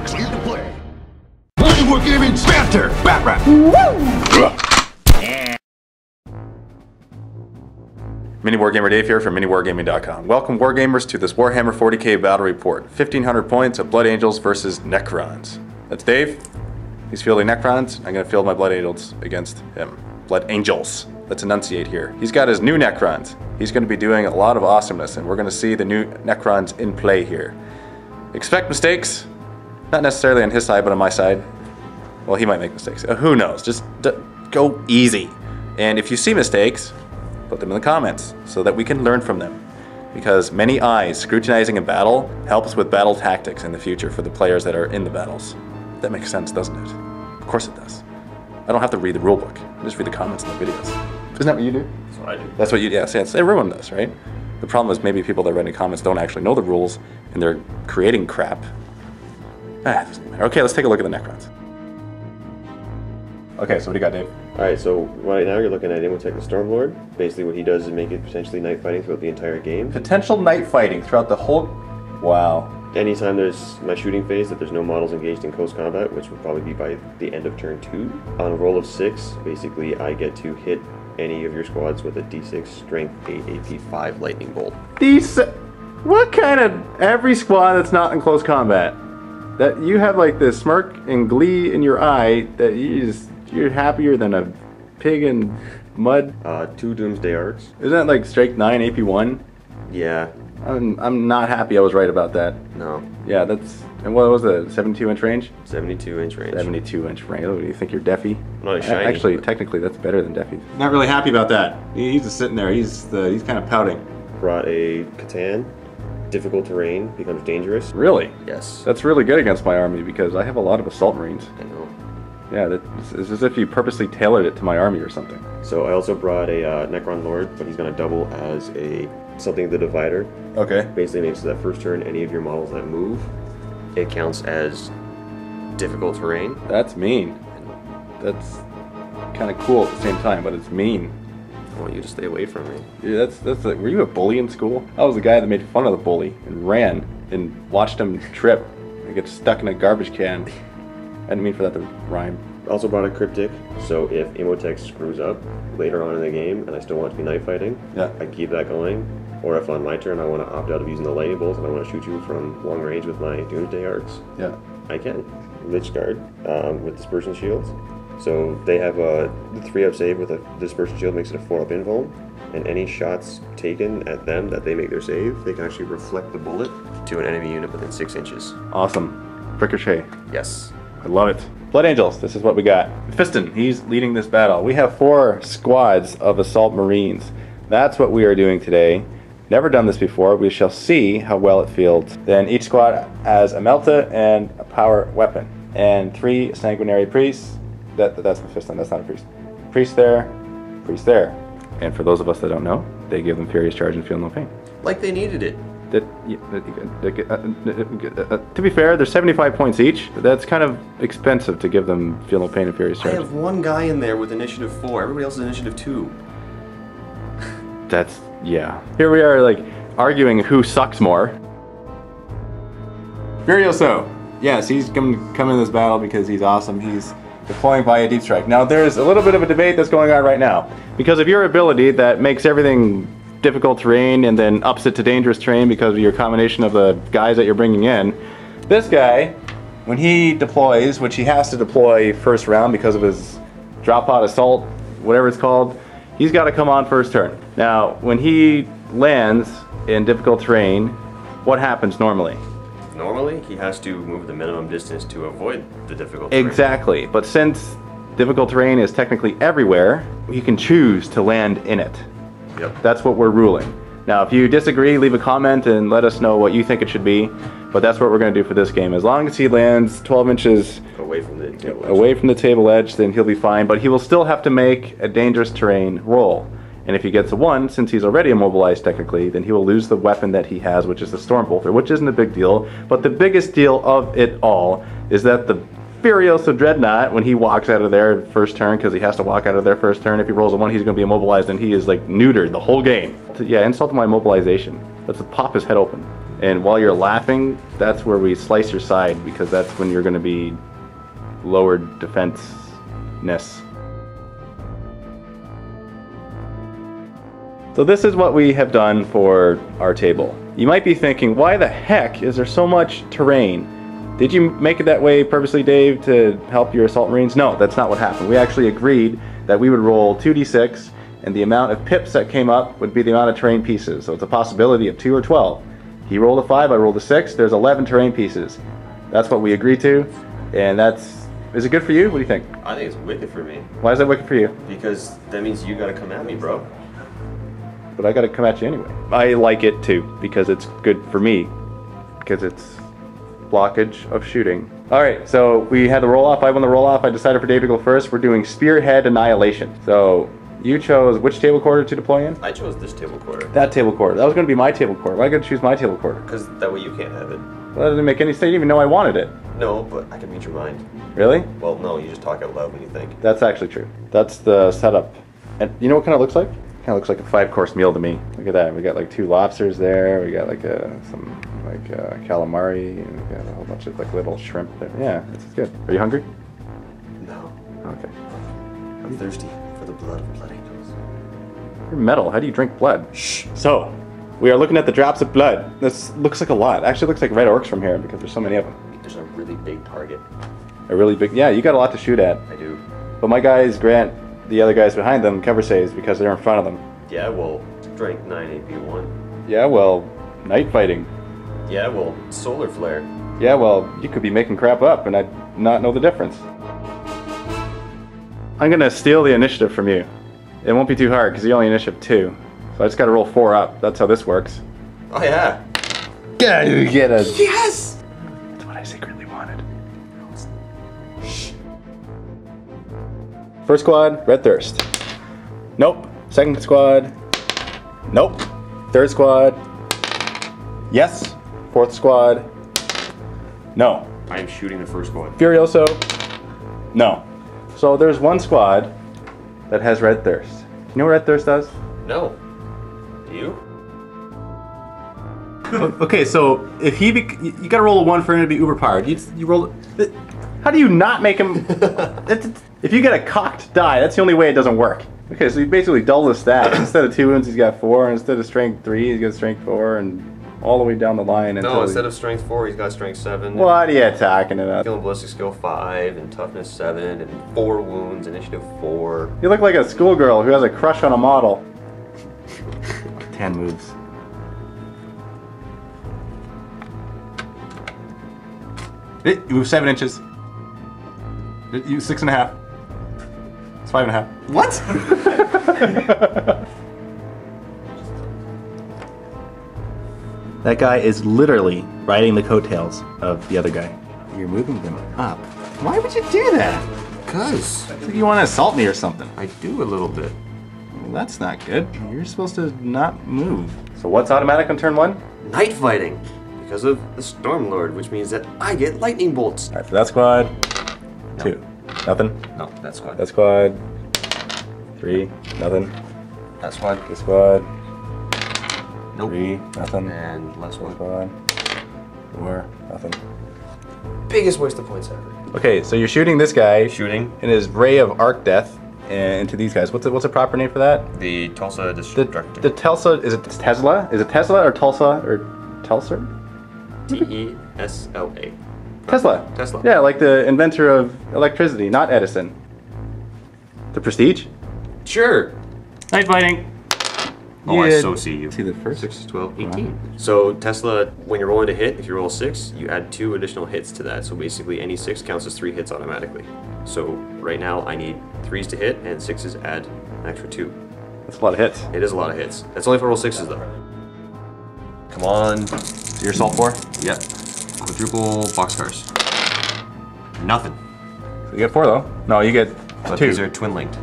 Clear to play. MWG Banter Batrep. Mini Wargamer Dave here from MiniWargaming.com. Welcome Wargamers to this Warhammer 40k battle report. 1500 points of Blood Angels versus Necrons. That's Dave. He's fielding Necrons. I'm going to field my Blood Angels against him. Blood Angels. Let's enunciate here. He's got his new Necrons. He's going to be doing a lot of awesomeness, and we're going to see the new Necrons in play here. Expect mistakes. Not necessarily on his side, but on my side. Well, he might make mistakes. Who knows? Just go easy. And if you see mistakes, put them in the comments so that we can learn from them. Because many eyes scrutinizing a battle helps with battle tactics in the future for the players that are in the battles. That makes sense, doesn't it? Of course it does. I don't have to read the rulebook. I just read the comments in the videos. Isn't that what you do? That's what I do. That's what you, yeah, everyone does, right? The problem is maybe people that write in the comments don't actually know the rules and they're creating crap. It doesn't matter. Okay, let's take a look at the Necrons. Okay, so what do you got, Dave? Alright, so right now you're looking at Imhotep the Stormlord. Basically what he does is make it potentially night fighting throughout the entire game. Potential night fighting throughout the whole... Wow. Anytime there's my shooting phase that there's no models engaged in close combat, which would probably be by the end of turn 2. On a roll of 6, basically I get to hit any of your squads with a D6 Strength 8 AP 5 Lightning Bolt. D6... What kind of... Every squad that's not in close combat? That you have like this smirk and glee in your eye that you're happier than a pig in mud. 2 Doomsday Arcs. Isn't that like Strike 9 AP 1? Yeah. I'm not happy I was right about that. No. Yeah, that's... And what was it? 72-inch range? 72-inch range. 72-inch range. Oh, do you think you're Deafy? Not as shiny. Actually, technically, that's better than Deafy. Not really happy about that. He's just sitting there. He's kind of pouting. Brought a Catan. Difficult terrain becomes dangerous. Really? Yes. That's really good against my army because I have a lot of Assault Marines. I know. Yeah, it's as if you purposely tailored it to my army or something. So I also brought a Necron Lord, but he's going to double as a something the divider. Okay. Basically makes it that first turn, any of your models that move, it counts as difficult terrain. That's mean. That's kind of cool at the same time, but it's mean. I want you to stay away from me. Yeah, that's like, were you a bully in school? I was the guy that made fun of the bully and ran and watched him trip and get stuck in a garbage can. I didn't mean for that to rhyme. Also brought a Cryptic, so if Imhotep screws up later on in the game and I still want to be night fighting, yeah, I keep that going. Or if on my turn I want to opt out of using the lightning bolts and I want to shoot you from long range with my Doomsday Arcs, yeah, I can. Lich Guard with Dispersion Shields. So they have a 3-up save with a Dispersion Shield, makes it a 4-up invuln, and any shots taken at them that they make their save, they can actually reflect the bullet to an enemy unit within 6 inches. Awesome. Ricochet. Yes. I love it. Blood Angels, this is what we got. Fiston, he's leading this battle. We have 4 squads of Assault Marines. That's what we are doing today. Never done this before. We shall see how well it fields. Then each squad has a Melta and a power weapon. And 3 Sanguinary Priests. That's the Fiston, that's not a priest. Priest there, priest there. And for those of us that don't know, they give them Furious Charge and feel no pain. Like they needed it. To be fair, they're 75 points each. That's kind of expensive to give them Feel No Pain and Furious Charge. I have one guy in there with Initiative 4. Everybody else is Initiative 2. That's, yeah. Here we are, like, arguing who sucks more. Furioso. Yes, he's come in this battle because he's awesome. He's deploying via Deep Strike. Now, there's a little bit of a debate that's going on right now. Because of your ability that makes everything difficult terrain and then ups it to dangerous terrain because of your combination of the guys that you're bringing in. This guy, when he deploys, which he has to deploy first round because of his drop pod assault, whatever it's called, he's got to come on first turn. Now, when he lands in difficult terrain, what happens normally? Normally, he has to move the minimum distance to avoid the difficult terrain. Exactly, but since difficult terrain is technically everywhere, he can choose to land in it. Yep. That's what we're ruling. Now, if you disagree, leave a comment and let us know what you think it should be. But that's what we're going to do for this game. As long as he lands 12 inches away from the table edge, then he'll be fine. But he will still have to make a dangerous terrain roll. And if he gets a 1, since he's already immobilized technically, then he will lose the weapon that he has, which is the Stormbolter, which isn't a big deal. But the biggest deal of it all is that the Furioso Dreadnought, when he walks out of there first turn, because he has to walk out of there first turn, if he rolls a 1, he's going to be immobilized, and he is like neutered the whole game. Yeah, insult to my immobilization. Let's pop his head open. And while you're laughing, that's where we slice your side, because that's when you're going to be lowered defense-ness. So this is what we have done for our table. You might be thinking, why the heck is there so much terrain? Did you make it that way purposely, Dave, to help your assault marines? No, that's not what happened. We actually agreed that we would roll 2d6, and the amount of pips that came up would be the amount of terrain pieces. So it's a possibility of 2 or 12. He rolled a 5, I rolled a 6, there's 11 terrain pieces. That's what we agreed to, and that's... Is it good for you? What do you think? I think it's wicked for me. Why is that wicked for you? Because that means you gotta come at me, bro. But I gotta come at you anyway. I like it too, because it's good for me. Because it's blockage of shooting. Alright, so we had the roll-off. I won the roll-off. I decided for Dave to go first. We're doing Spearhead Annihilation. So, you chose which table quarter to deploy in? I chose this table quarter. That table quarter. That was going to be my table quarter. Why gotta choose my table quarter? Because that way you can't have it. Well, that doesn't make any sense. You didn't even know I wanted it. No, but I can read your mind. Really? Well, no, you just talk out loud when you think. That's actually true. That's the setup. And you know what kind of looks like? Kind of looks like a 5-course meal to me. Look at that. We got like 2 lobsters there. We got like some calamari. And we got a whole bunch of like little shrimp there. Yeah, this is good. Are you hungry? No. Okay. I'm thirsty for the blood of blood angels. You're metal. How do you drink blood? Shh. So, we are looking at the drops of blood. This looks like a lot. Actually, looks like red orcs from here because there's so many of them. There's a really big target. A really big. Yeah, you got a lot to shoot at. I do. But my guys grant the other guys behind them cover saves because they're in front of them. Yeah, well, strength 9 AP1. Yeah, well, night fighting. Yeah, well, solar flare. Yeah, well, you could be making crap up and I'd not know the difference. I'm gonna steal the initiative from you. It won't be too hard because you're only initiative 2. So I just gotta roll 4 up. That's how this works. Oh, yeah. Yeah, you get a... Yes! That's what I secretly wanted. Shh. First squad, Red Thirst. Nope. Second squad. Nope. Third squad. Yes. Fourth squad. No. I am shooting the first squad. Furioso. No. So there's one squad that has Red Thirst. You know what Red Thirst does? No. Do you? Okay, so if he you gotta roll a 1 for him to be uber powered. You roll. How do you not make him? If you get a cocked die, that's the only way it doesn't work. Okay, so you basically double the stats. Instead of 2 wounds, he's got 4. And instead of strength 3, he's got strength 4, and all the way down the line. No, instead of strength 4, he's got strength 7. What are you talking about? Skill and ballistic skill 5, and toughness 7, and 4 wounds, initiative 4. You look like a schoolgirl who has a crush on a model. 10 moves. You move 7 inches. You 6.5. It's 5.5. What? That guy is literally riding the coattails of the other guy. You're moving them up. Why would you do that? Because It's like you want to assault me or something. I do a little bit. Well, that's not good. You're supposed to not move. So what's automatic on turn 1? Night fighting. Because of the Stormlord, which means that I get lightning bolts. Alright, for that squad, No. 2. Nothing. No, that squad. That squad, 3. Nothing. That squad. This squad, Nope. 3. Nothing. And last This one. squad, 4. Nothing. Biggest waste of points ever. Okay, so you're shooting this guy Shooting in his ray of arc death into these guys. What's the proper name for that? the Tulsa The Destructor. Tesla, is it Tesla? Is it Tesla or Tulsa or Tulsa? Tesla. Tesla. Tesla. Yeah, like the inventor of electricity, not Edison. The Prestige? Sure. Night fighting. Oh, I Yeah. so see you. See the first? 6, 12, 18. So Tesla, when you're rolling to hit, if you roll 6, you add 2 additional hits to that. So basically any 6 counts as 3 hits automatically. So right now I need 3s to hit and 6s add an extra 2. That's a lot of hits. It is a lot of hits. That's only if I roll 6s though. Come on. Your assault 4? Yep. Quadruple boxcars. Nothing. So you get 4 though. No, you get But 2. these are twin linked.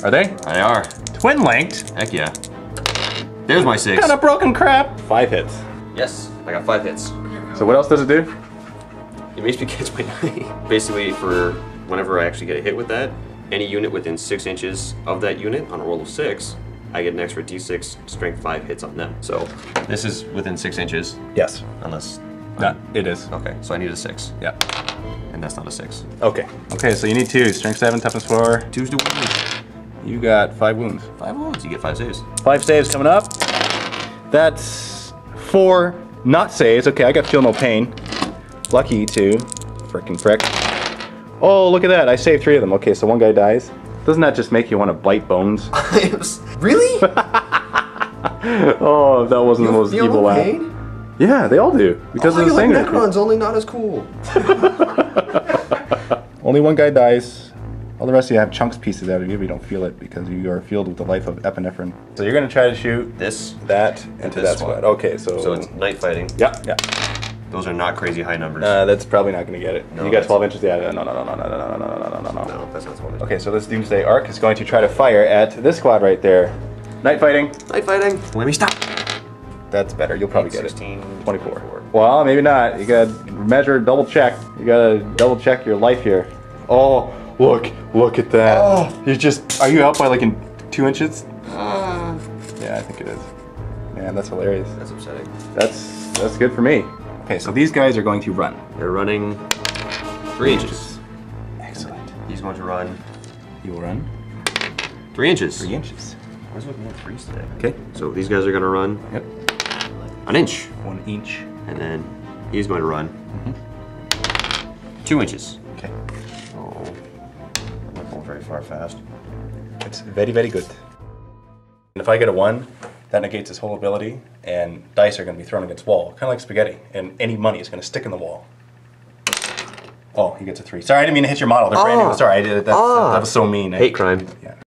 Are they? They are. Twin linked? Heck yeah. There's my 6. Kind of broken crap. 5 hits. Yes, I got 5 hits. So what else does it do? It makes me catch my knife. Basically, for whenever I actually get a hit with that, any unit within 6 inches of that unit on a roll of 6 I get an extra d6 strength 5 hits on them. So this is within 6 inches. Yes. Unless. It is. Okay, so I need a 6. Yeah. And that's not a 6. Okay. Okay, so you need 2. Strength 7, toughness 4. 2's to wounds. You got 5 wounds. 5 wounds. You get 5 saves. 5 saves coming up. That's 4 not saves. Okay, I got feel no pain. Lucky you 2. Frickin' prick. Oh, look at that. I saved 3 of them. Okay, so 1 guy dies. Doesn't that just make you want to bite bones? Really? Oh, that wasn't the most evil laugh. Yeah, they all do. Because of the singer. Necrons, only not as cool. Only 1 guy dies. All the rest of you have chunks pieces out of you, but you don't feel it because you are filled with the life of epinephrine. So you're going to try to shoot that into that squad. Okay, so it's night fighting. Yeah, yeah. Those are not crazy high numbers. That's probably not going to get it. No, you got 12 inches. Yeah, no. No, that's not 12 inches. Okay, so this Doomsday Arc is going to try to fire at this squad right there. Night fighting. Night fighting. Let me stop. That's better. You'll probably get 16, it. 24. Well, maybe not. You gotta measure, double check. You gotta double check your life here. Oh, look at that. Oh. Are you out by like in 2 inches? Yeah, I think it is. Man, that's hilarious. That's upsetting. That's good for me. Okay, so these guys are going to run. They're running 3 inches. Excellent. He's going to run. He will run 3 inches. 3 inches. I was looking at 3s today. Okay. So these guys are going to run. Yep. An inch. 1 inch. And then he's going to run 2 inches. Okay. Oh, I'm not going very far fast. It's very, very good. And if I get a 1, that negates his whole ability, and dice are going to be thrown against wall, kind of like spaghetti, and any money is going to stick in the wall. Oh, he gets a 3. Sorry, I didn't mean to hit your model. They're brand new. Sorry, that was so mean. Hate crime. Yeah.